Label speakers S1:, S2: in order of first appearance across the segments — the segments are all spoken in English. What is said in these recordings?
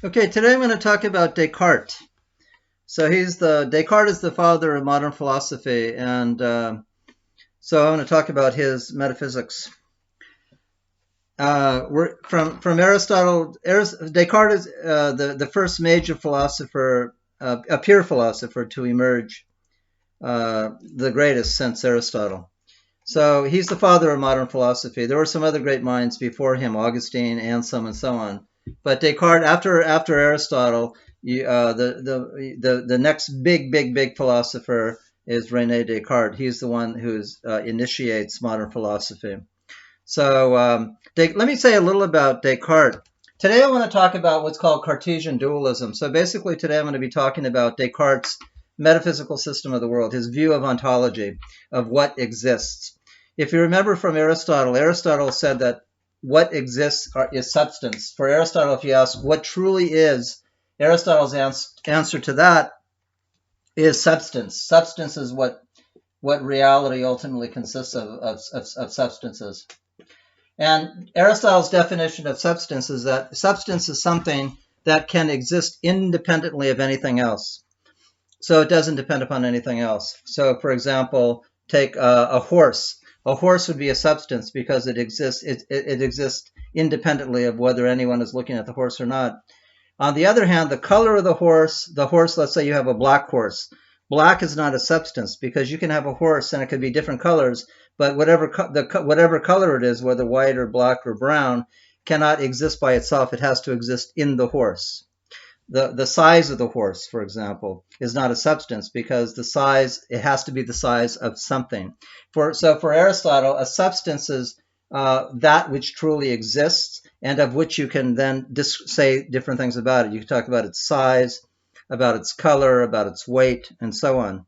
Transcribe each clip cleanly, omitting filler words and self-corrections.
S1: Okay, today I'm going to talk about Descartes. So Descartes is the father of modern philosophy, and so I'm going to talk about his metaphysics. We're from Aristotle. Descartes is the first major philosopher, a pure philosopher to emerge, the greatest since Aristotle. So he's the father of modern philosophy. There were some other great minds before him, Augustine, Anselm, and so on. But Descartes, after Aristotle, the next big philosopher is René Descartes. He's the one who initiates modern philosophy. So let me say a little about Descartes. Today I want to talk about what's called Cartesian dualism. So basically today I'm going to be talking about Descartes' metaphysical system of the world, his view of ontology, of what exists. If you remember from Aristotle, Aristotle said that what exists is substance. For Aristotle, if you ask what truly is, Aristotle's answer to that is substance. Substance is what reality ultimately consists of substances. And Aristotle's definition of substance is that substance is something that can exist independently of anything else. So it doesn't depend upon anything else. So, for example, take a horse. A horse would be a substance because it exists. It exists independently of whether anyone is looking at the horse or not. On the other hand, the color of the horse, let's say you have a black horse. Black is not a substance because you can have a horse and it could be different colors, but whatever color it is, whether white or black or brown, cannot exist by itself. It has to exist in the horse. The size of the horse, for example, is not a substance because it has to be the size of something. For Aristotle, a substance is that which truly exists and of which you can then say different things about it. You can talk about its size, about its color, about its weight, and so on.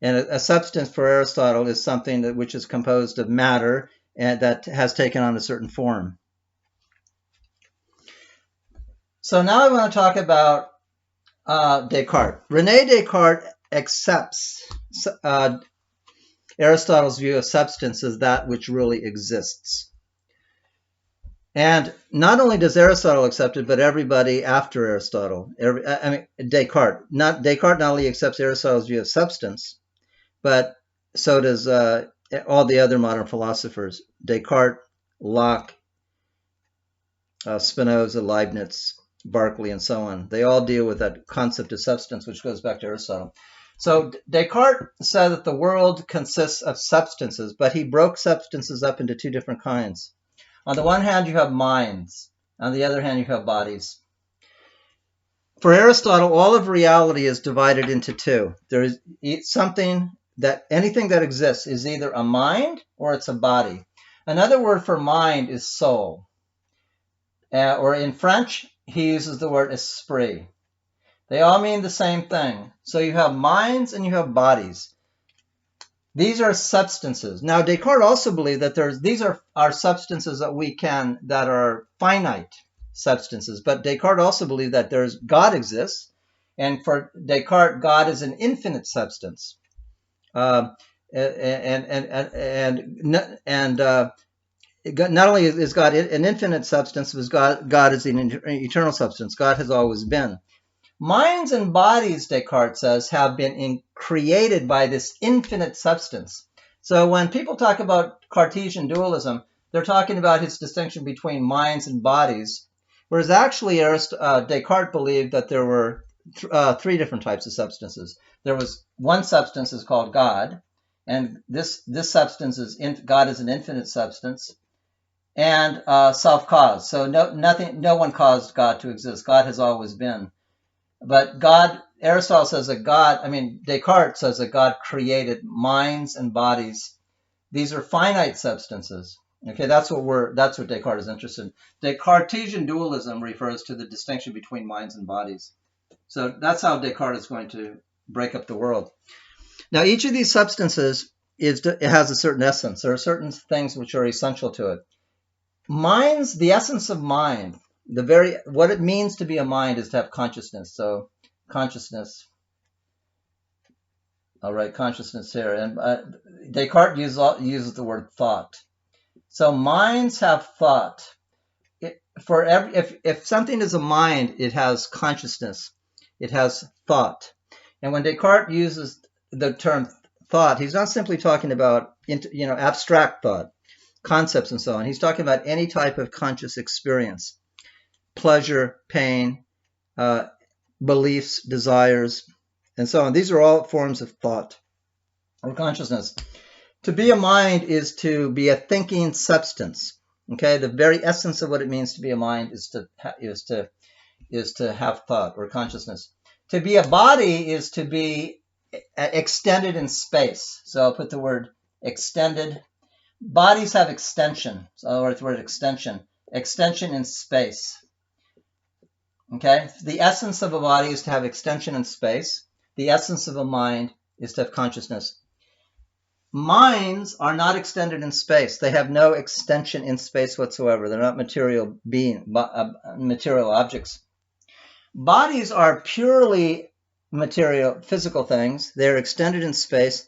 S1: And a substance for Aristotle is something which is composed of matter and that has taken on a certain form. So now I want to talk about Descartes. René Descartes accepts Aristotle's view of substance as that which really exists. And not only does Aristotle accept it, but everybody after Aristotle. Descartes. Descartes not only accepts Aristotle's view of substance, but so does all the other modern philosophers. Descartes, Locke, Spinoza, Leibniz, Berkeley, and so on. They all deal with that concept of substance, which goes back to Aristotle. So Descartes said that the world consists of substances, but he broke substances up into two different kinds. On the one hand, you have minds. On the other hand, you have bodies. For Aristotle, all of reality is divided into two. There is anything that exists is either a mind or it's a body. Another word for mind is soul. Or in French, he uses the word esprit. They all mean the same thing. So you have minds and you have bodies. These are substances. Now, Descartes also believed that these are substances that are finite substances. But Descartes also believed that God exists. And for Descartes, God is an infinite substance. Not only is God an infinite substance, but God is an eternal substance. God has always been. Minds and bodies, Descartes says, have been created by this infinite substance. So when people talk about Cartesian dualism, they're talking about his distinction between minds and bodies, whereas actually Descartes believed that there were three different types of substances. There was one substance is called God, and this substance God is an infinite substance. And self-caused. So no one caused God to exist. God has always been. But Aristotle says that Descartes says that God created minds and bodies. These are finite substances. Okay, that's what Descartes is interested in. The Cartesian dualism refers to the distinction between minds and bodies. So that's how Descartes is going to break up the world. Now, each of these substances has a certain essence. There are certain things which are essential to it. Minds, the essence of mind, what it means to be a mind is to have consciousness. So consciousness. I'll write consciousness here. And Descartes uses the word thought. So minds have thought. if something is a mind, it has consciousness, it has thought. And when Descartes uses the term thought, he's not simply talking about abstract thought, concepts and so on. He's talking about any type of conscious experience, pleasure, pain, beliefs, desires, and so on. These are all forms of thought or consciousness. To be a mind is to be a thinking substance. Okay, the very essence of what it means to be a mind is to have thought or consciousness. To be a body is to be extended in space. So I'll put the word extended. Bodies have extension. So I'll write the word extension. Extension in space. Okay, the essence of a body is to have extension in space. The essence of a mind is to have consciousness. Minds are not extended in space. They have no extension in space whatsoever. They're not material objects. Bodies are purely material, physical things. They're extended in space.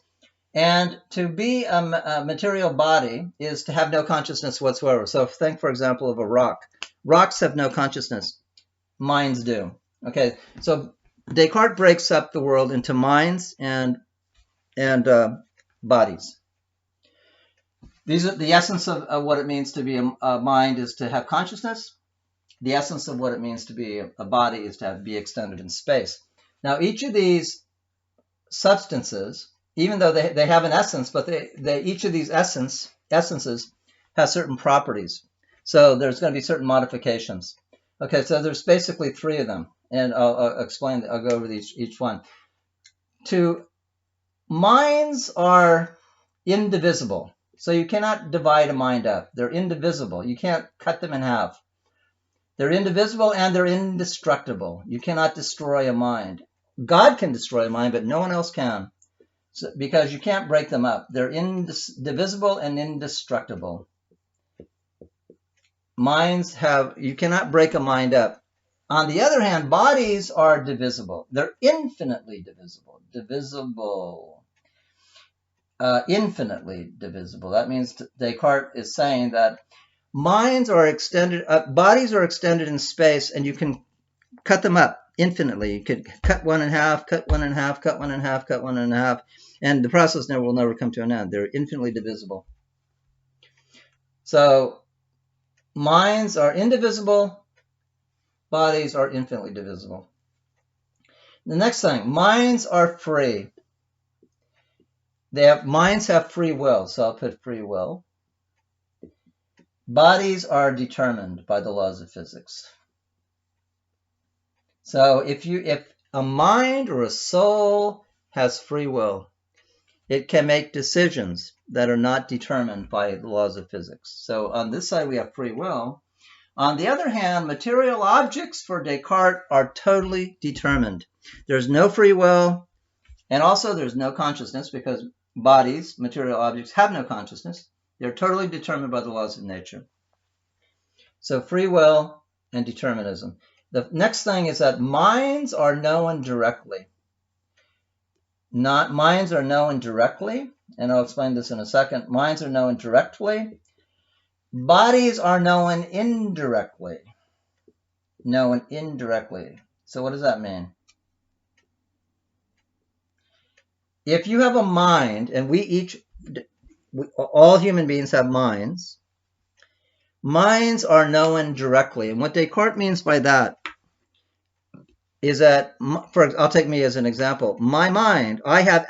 S1: And to be a material body is to have no consciousness whatsoever. So think, for example, of a rock. Rocks have no consciousness. Minds do. Okay, so Descartes breaks up the world into minds and bodies. These are the essence of what it means to be a mind is to have consciousness. The essence of what it means to be a body is to be extended in space. Now, each of these substances, even though they have an essence, but each of these essences has certain properties. So there's going to be certain modifications. Okay, so there's basically three of them, and I'll explain. I'll go over each one. Minds are indivisible, so you cannot divide a mind up. They're indivisible. You can't cut them in half. They're indivisible and they're indestructible. You cannot destroy a mind. God can destroy a mind, but no one else can, because you can't break them up. They're indivisible and indestructible. You cannot break a mind up. On the other hand, bodies are divisible. They're infinitely divisible. Infinitely divisible. That means Descartes is saying that bodies are extended in space, and you can cut them up infinitely. You could cut one in half, cut one in half, cut one in half, cut one in half, and the process will never come to an end. They're infinitely divisible. So minds are indivisible, bodies are infinitely divisible. The next thing, minds are free. Minds have free will, so I'll put free will. Bodies are determined by the laws of physics. So if a mind or a soul has free will, it can make decisions that are not determined by the laws of physics. So on this side we have free will. On the other hand, material objects for Descartes are totally determined. There's no free will, and also there's no consciousness, because bodies, material objects, have no consciousness. They're totally determined by the laws of nature. So free will and determinism. The next thing is that minds are known directly. Minds are known directly, and I'll explain this in a second. Minds are known directly. Bodies are known indirectly. So what does that mean? If you have a mind, and all human beings have minds, minds are known directly. And what Descartes means by that is that, I'll take me as an example. My mind, I have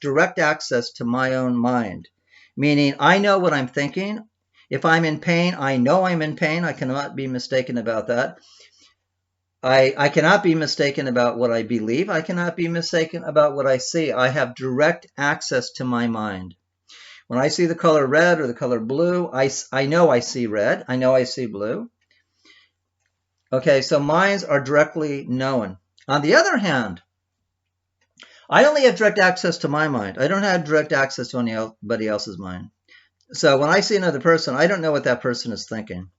S1: direct access to my own mind, meaning I know what I'm thinking. If I'm in pain, I know I'm in pain. I cannot be mistaken about that. I cannot be mistaken about what I believe. I cannot be mistaken about what I see. I have direct access to my mind. When I see the color red or the color blue, I know I see red. I know I see blue. Okay, so minds are directly known. On the other hand, I only have direct access to my mind. I don't have direct access to anybody else's mind. So when I see another person, I don't know what that person is thinking,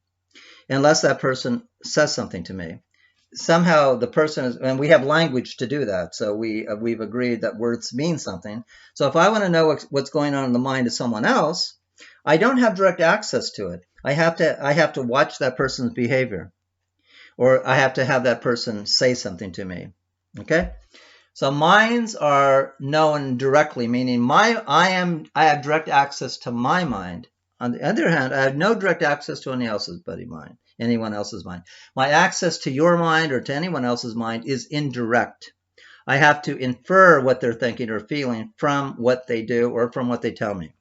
S1: unless that person says something to me. Somehow the person is, and we have language to do that. So we've agreed that words mean something. So if I want to know what's going on in the mind of someone else, I don't have direct access to it. I have to watch that person's behavior, or I have to have that person say something to me. Okay? So minds are known directly, meaning I have direct access to my mind. On the other hand, I have no direct access to anyone else's mind. My access to your mind or to anyone else's mind is indirect. I have to infer what they're thinking or feeling from what they do or from what they tell me.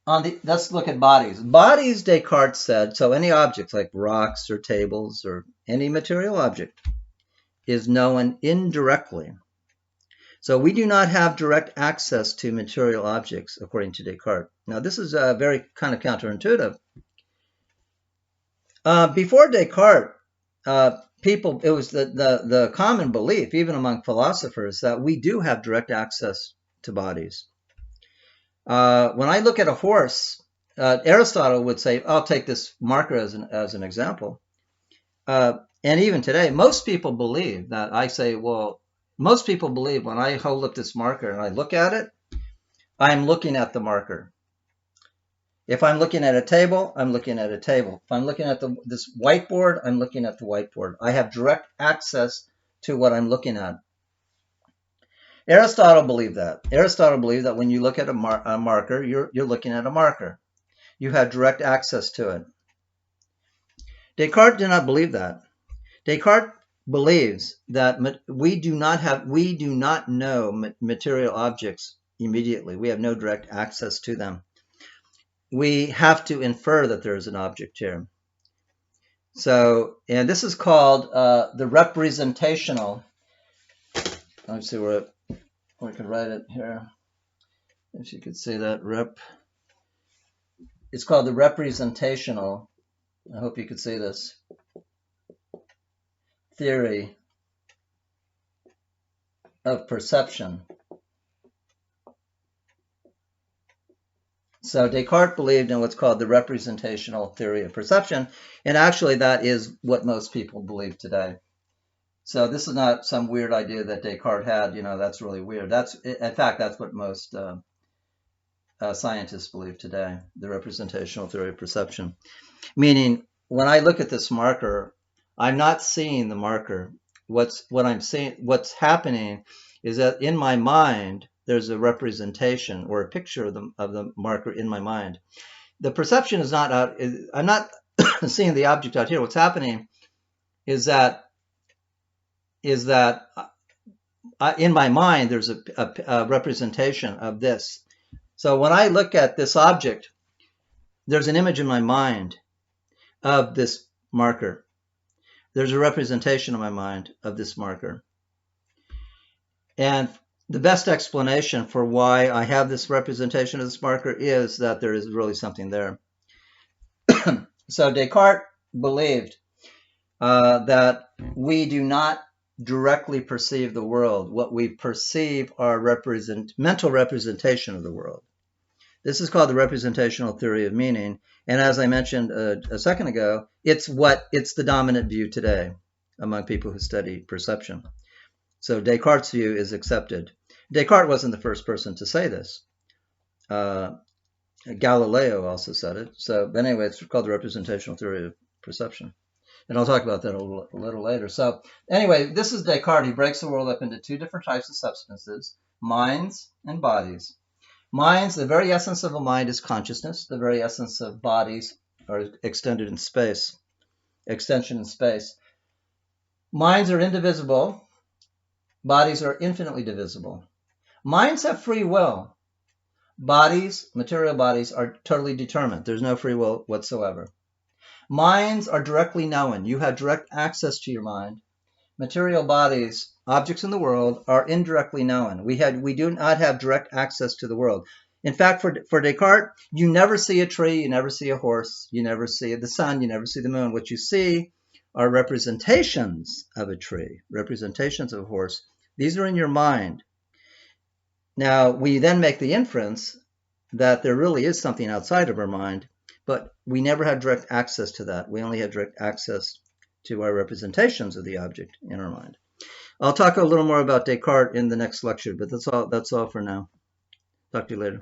S1: Let's look at bodies. Bodies, Descartes said, so any objects like rocks or tables or any material object is known indirectly. So we do not have direct access to material objects, according to Descartes. Now, this is very kind of counterintuitive. Before Descartes, it was the common belief, even among philosophers, that we do have direct access to bodies. When I look at a horse, Aristotle would say, I'll take this marker as an example. And even today, most people believe that I say, well, most people believe when I hold up this marker and I look at it, I'm looking at the marker. If I'm looking at a table, I'm looking at a table. If I'm looking at this whiteboard, I'm looking at the whiteboard. I have direct access to what I'm looking at. Aristotle believed that. Aristotle believed that when you look at a marker, you're looking at a marker. You have direct access to it. Descartes did not believe that. Descartes believes that we do not know material objects immediately. We have no direct access to them. We have to infer that there is an object here. So, and this is called the representational. Let's see where we can write it here. If you could see that it's called the representational. I hope you could see this. Theory of perception. So Descartes believed in what's called the representational theory of perception, and actually that is what most people believe today. So this is not some weird idea that Descartes had, that's really weird. In fact, that's what most scientists believe today, the representational theory of perception. Meaning, when I look at this marker, I'm not seeing the marker. What's happening is that in my mind, there's a representation or a picture of the marker in my mind. The perception is not out. I'm not seeing the object out here. What's happening is that in my mind, there's a representation of this. So when I look at this object, there's an image in my mind of this marker. There's a representation in my mind of this marker. And the best explanation for why I have this representation of this marker is that there is really something there. So Descartes believed that we do not directly perceive the world. What we perceive are mental representation of the world. This is called the representational theory of meaning. And as I mentioned a second ago, it's the dominant view today among people who study perception. So Descartes' view is accepted. Descartes wasn't the first person to say this. Galileo also said it. So anyway, it's called the representational theory of perception. And I'll talk about that a little later. So anyway, this is Descartes. He breaks the world up into two different types of substances, minds and bodies. Minds, the very essence of a mind is consciousness. The very essence of bodies are extension in space. Minds are indivisible. Bodies are infinitely divisible. Minds have free will. Bodies, material bodies, are totally determined. There's no free will whatsoever. Minds are directly known. You have direct access to your mind. Material bodies, objects in the world, are indirectly known. We do not have direct access to the world. In fact, for Descartes, you never see a tree, you never see a horse, you never see the sun, you never see the moon. What you see are representations of a tree, representations of a horse. These are in your mind. Now, we then make the inference that there really is something outside of our mind, but we never have direct access to that. We only have direct access to our representations of the object in our mind. I'll talk a little more about Descartes in the next lecture, but that's all for now. Talk to you later.